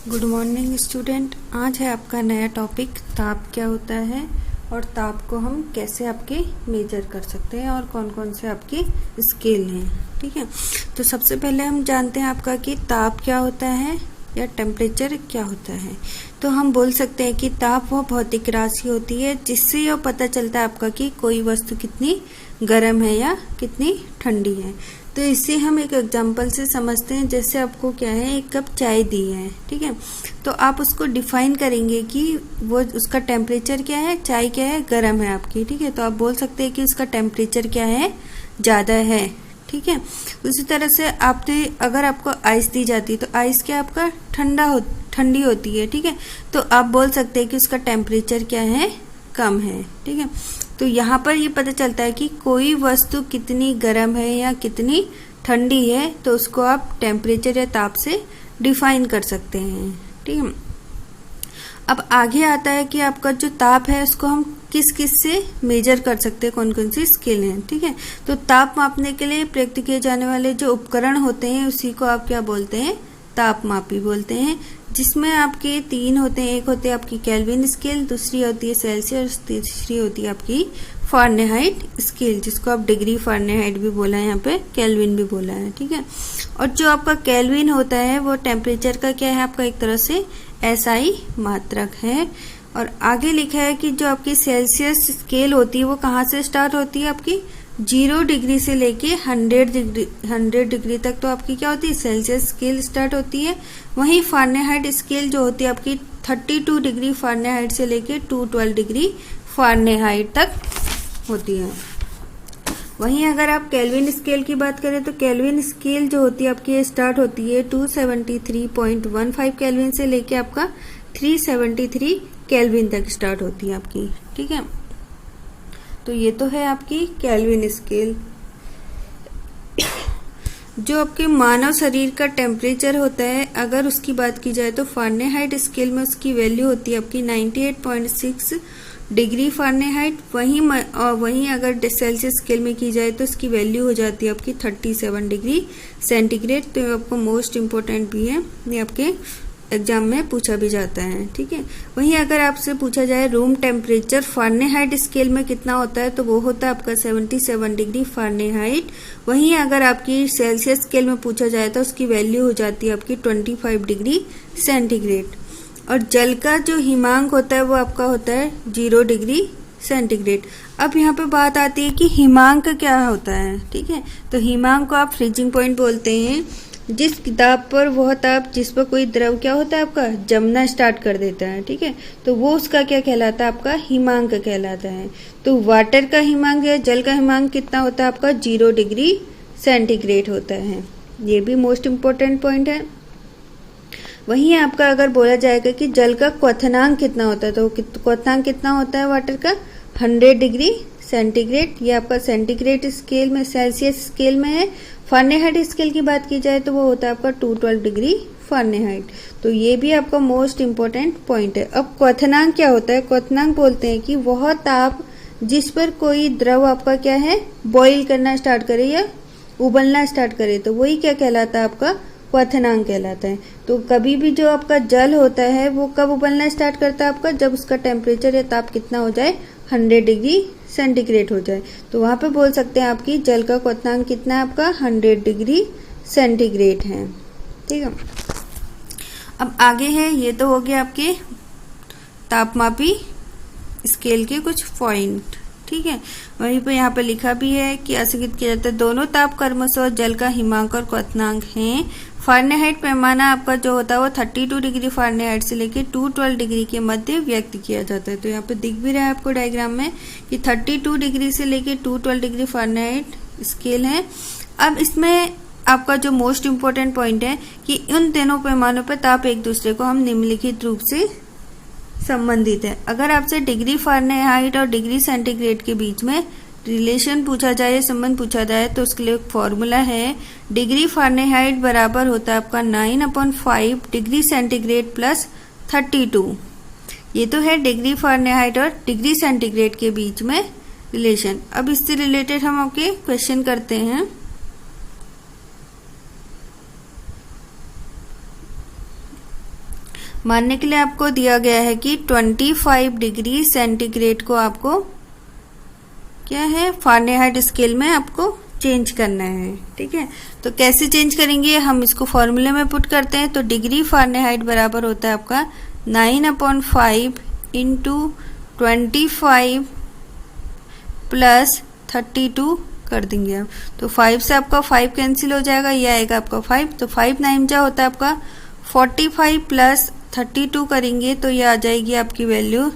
Good morning student. आज है आपका नया टॉपिक ताप क्या होता है और ताप को हम कैसे आपके मेजर कर सकते हैं और कौन कौन से आपके स्केल हैं। ठीक है, तो सबसे पहले हम जानते हैं आपका कि ताप क्या होता है या टेम्परेचर क्या होता है। तो हम बोल सकते हैं कि ताप वह भौतिक राशि होती है जिससे यह पता चलता है आपका कि कोई वस्तु कितनी गर्म है या कितनी ठंडी है। तो इसे हम एक एग्जांपल से समझते हैं। जैसे आपको क्या है, एक कप चाय दी है, ठीक है, तो आप उसको डिफाइन करेंगे कि वो उसका टेम्परेचर क्या है, चाय क्या है, गर्म है आपकी। ठीक है, तो आप बोल सकते हैं कि उसका टेम्परेचर क्या है, ज़्यादा है। ठीक है, उसी तरह से आपने अगर आपको आइस दी जाती तो आइस क्या आपका ठंडी होती है। ठीक है, तो आप बोल सकते हैं कि उसका टेम्परेचर क्या है, कम है। ठीक है, तो यहाँ पर ये पता चलता है कि कोई वस्तु कितनी गर्म है या कितनी ठंडी है, तो उसको आप टेम्परेचर या ताप से डिफाइन कर सकते हैं। ठीक है, अब आगे आता है कि आपका जो ताप है उसको हम किस किस से मेजर कर सकते हैं, कौन कौन सी स्केल हैं। ठीक है, तो ताप मापने के लिए प्रयुक्त किए जाने वाले जो उपकरण होते हैं उसी को आप क्या बोलते हैं, तापमापी बोलते हैं, जिसमें आपके तीन होते हैं। एक होती है आपकी केल्विन स्केल, दूसरी होती है सेल्सियस, तीसरी होती है आपकी फारेनहाइट स्केल, जिसको आप डिग्री फारेनहाइट भी बोला है, यहाँ पे केल्विन भी बोला है। ठीक है, और जो आपका केल्विन होता है वो टेम्परेचर का क्या है, आपका एक तरह से एसआई मात्रक है। और आगे लिखा है कि जो आपकी सेल्सियस स्केल होती है वो कहाँ से स्टार्ट होती है, आपकी 0 डिग्री से लेके 100 डिग्री तक तो आपकी क्या होती है, सेल्सियस स्केल स्टार्ट होती है। वहीं फारेनहाइट स्केल जो होती है आपकी 32 डिग्री फारेनहाइट से लेके 212 डिग्री फारेनहाइट तक होती है। वहीं अगर आप केल्विन स्केल की बात करें तो केल्विन स्केल जो होती है आपकी स्टार्ट होती है 273.15 केल्विन से लेके आपका 373 केल्विन तक स्टार्ट होती है आपकी। ठीक है, तो ये तो है आपकी केल्विन स्केल। जो आपके मानव शरीर का टेम्परेचर होता है अगर उसकी बात की जाए तो फारेनहाइट स्केल में उसकी वैल्यू होती है आपकी 98.6 डिग्री फारेनहाइट। वहीं अगर सेल्सियस स्केल में की जाए तो इसकी वैल्यू हो जाती है आपकी 37 डिग्री सेंटीग्रेड। तो ये आपको मोस्ट इम्पोर्टेंट भी है, ये आपके एग्जाम में पूछा भी जाता है। ठीक है, वहीं अगर आपसे पूछा जाए रूम टेम्परेचर फारेनहाइट स्केल में कितना होता है तो वो होता है आपका 77 डिग्री फारेनहाइट। वहीं अगर आपकी सेल्सियस स्केल में पूछा जाए तो उसकी वैल्यू हो जाती है आपकी 25 डिग्री सेंटीग्रेड। और जल का जो हिमांक होता है वो आपका होता है 0 डिग्री सेंटीग्रेड। अब यहाँ पे बात आती है कि हिमांक क्या होता है। ठीक है, तो हिमांक को आप फ्रीजिंग पॉइंट बोलते हैं, जिस ताप पर वह ताप जिस पर कोई द्रव क्या होता है आपका जमना स्टार्ट कर देता है। ठीक है, तो वो उसका क्या कहलाता है, आपका हिमांक कहलाता है। तो वाटर का हिमांक या जल का हिमांक कितना होता है आपका 0 डिग्री सेंटीग्रेड होता है। ये भी मोस्ट इम्पोर्टेंट पॉइंट है। वहीं आपका अगर बोला जाएगा कि जल का क्वथनांक कितना होता है तो क्वथनांक कितना होता है वाटर का 100 डिग्री सेंटीग्रेड। ये आपका सेंटीग्रेड स्केल में, सेल्सियस स्केल में है। फारेनहाइट स्केल की बात की जाए तो वो होता है आपका 212 डिग्री फारेनहाइट। तो ये भी आपका मोस्ट इम्पोर्टेंट पॉइंट है। अब क्वथनांक क्या होता है, क्वथनांक बोलते हैं कि वह ताप जिस पर कोई द्रव आपका क्या है बॉईल करना स्टार्ट करे या उबलना स्टार्ट करे तो वही क्या कहलाता है, आपका क्वथनांक कहलाता है। तो कभी भी जो आपका जल होता है वो कब उबलना स्टार्ट करता है आपका, जब उसका टेम्परेचर या ताप कितना हो जाए 100 डिग्री सेंटीग्रेड हो जाए। तो वहां पे बोल सकते हैं आपकी जल का क्वथनांक कितना है आपका 100 डिग्री सेंटीग्रेड है। ठीक है, अब आगे है, ये तो हो गया आपके तापमापी स्केल के कुछ पॉइंट। ठीक है, वहीं पे यहाँ पे लिखा भी है कि अस्वीकृत किया जाता है दोनों ताप क्रमशः जल का हिमांक और क्वथनांक हैं। फारेनहाइट पैमाना आपका जो होता है वो 32 डिग्री फारेनहाइट से लेके 212 डिग्री के मध्य व्यक्त किया जाता है। तो यहाँ पे दिख भी रहा है आपको डायग्राम में कि 32 डिग्री से लेके 212 डिग्री फारेनहाइट स्केल है। अब इसमें आपका जो मोस्ट इम्पोर्टेंट पॉइंट है कि उन तीनों पैमानों पर ताप एक दूसरे को हम निम्नलिखित रूप से संबंधित है। अगर आपसे डिग्री फारेनहाइट और डिग्री सेंटीग्रेड के बीच में रिलेशन पूछा जाए, संबंध पूछा जाए, तो उसके लिए एक फॉर्मूला है। डिग्री फारेनहाइट बराबर होता है आपका 9/5 डिग्री सेंटीग्रेड प्लस 32। ये तो है डिग्री फारेनहाइट और डिग्री सेंटीग्रेड के बीच में रिलेशन। अब इससे रिलेटेड हम आपके क्वेश्चन करते हैं। मानने के लिए आपको दिया गया है कि 25 डिग्री सेंटीग्रेड को आपको क्या है फ़ारेनहाइट स्केल में आपको चेंज करना है। ठीक है, तो कैसे चेंज करेंगे, हम इसको फॉर्मूले में पुट करते हैं। तो डिग्री फ़ारेनहाइट बराबर होता है आपका 9/5 इंटू 25 प्लस 32 कर देंगे आप। तो 5 से आपका 5 कैंसिल हो जाएगा, ये आएगा आपका 5। तो 5 9 जा होता है आपका 45 प्लस 32 करेंगे तो ये आ जाएगी आपकी वैल्यू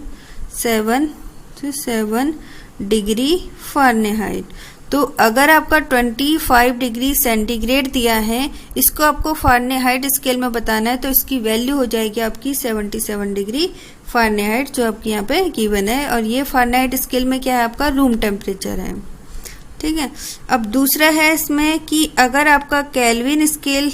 7 डिग्री फ़ारेनहाइट। तो अगर आपका 25 डिग्री सेंटीग्रेड दिया है, इसको आपको फ़ारेनहाइट स्केल में बताना है, तो इसकी वैल्यू हो जाएगी आपकी 77 डिग्री फ़ारेनहाइट जो आपकी यहाँ पे गिवन है। और ये फ़ारेनहाइट स्केल में क्या है आपका रूम टेम्परेचर है। ठीक है, अब दूसरा है इसमें कि अगर आपका केल्विन स्केल,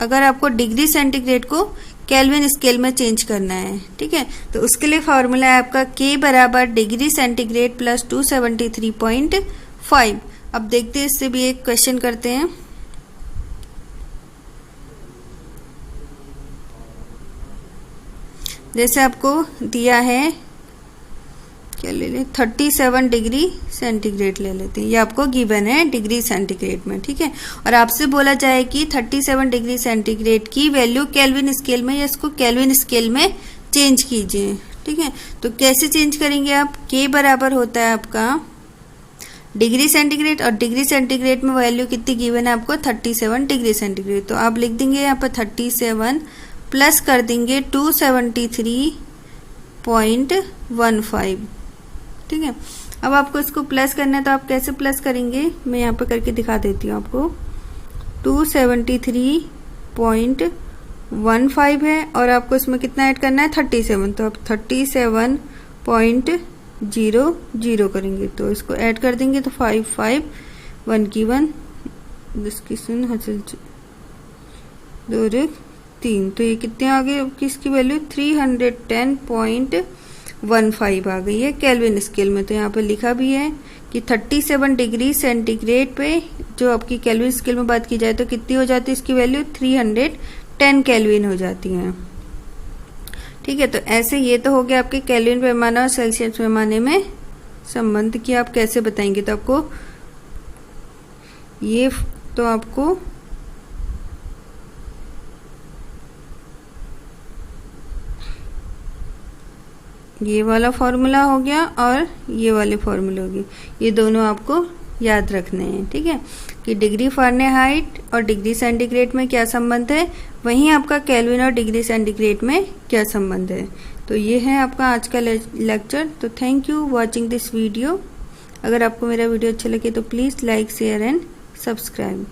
अगर आपको डिग्री सेंटीग्रेड को केल्विन स्केल में चेंज करना है। ठीक है, तो उसके लिए फॉर्मूला है आपका K बराबर डिग्री सेंटीग्रेड प्लस 273.5। अब देखते हैं, इससे भी एक क्वेश्चन करते हैं। जैसे आपको दिया है, क्या ले लें, 37 डिग्री सेंटीग्रेड ले लेते हैं, ये आपको गिवन है डिग्री सेंटीग्रेड में। ठीक है, और आपसे बोला जाए कि 37 डिग्री सेंटीग्रेड की वैल्यू केल्विन स्केल में या इसको केल्विन स्केल में चेंज कीजिए। ठीक है, तो कैसे चेंज करेंगे आप, K बराबर होता है आपका डिग्री सेंटीग्रेड, और डिग्री सेंटीग्रेड में वैल्यू कितनी गिवन है आपको 37 डिग्री सेंटीग्रेड। तो आप लिख देंगे यहाँ पर 37 प्लस कर देंगे 273.15। ठीक है, अब आपको इसको प्लस करना है, तो आप कैसे प्लस करेंगे, मैं यहाँ पे करके दिखा देती हूँ आपको। 273.15 है और आपको इसमें कितना ऐड करना है 37, तो आप 37.00 करेंगे, तो इसको ऐड कर देंगे तो 5 5 1 की 1 जिसकी सुन हासिल 2 3, तो ये कितने आ गए, किसकी वैल्यू 310.15 आ गई है केल्विन स्केल में। तो यहाँ पे लिखा भी है कि 37 डिग्री सेंटीग्रेड पे जो आपकी केल्विन स्केल में बात की जाए तो कितनी हो जाती है इसकी वैल्यू 310 केल्विन हो जाती है। ठीक है, तो ऐसे ये तो हो गया आपके केल्विन पैमाना और सेल्सियस पैमाने में संबंध की आप कैसे बताएंगे। तो आपको ये, तो आपको ये वाला फॉर्मूला हो गया और ये वाले फॉर्मूले हो गए, ये दोनों आपको याद रखने हैं। ठीक है, कि डिग्री फ़ारेनहाइट और डिग्री सेंटीग्रेड में क्या संबंध है, वहीं आपका केल्विन और डिग्री सेंटीग्रेड में क्या संबंध है। तो ये है आपका आज का लेक्चर। तो thank you watching this video. अगर आपको मेरा वीडियो अच्छा लगे तो please like share and subscribe.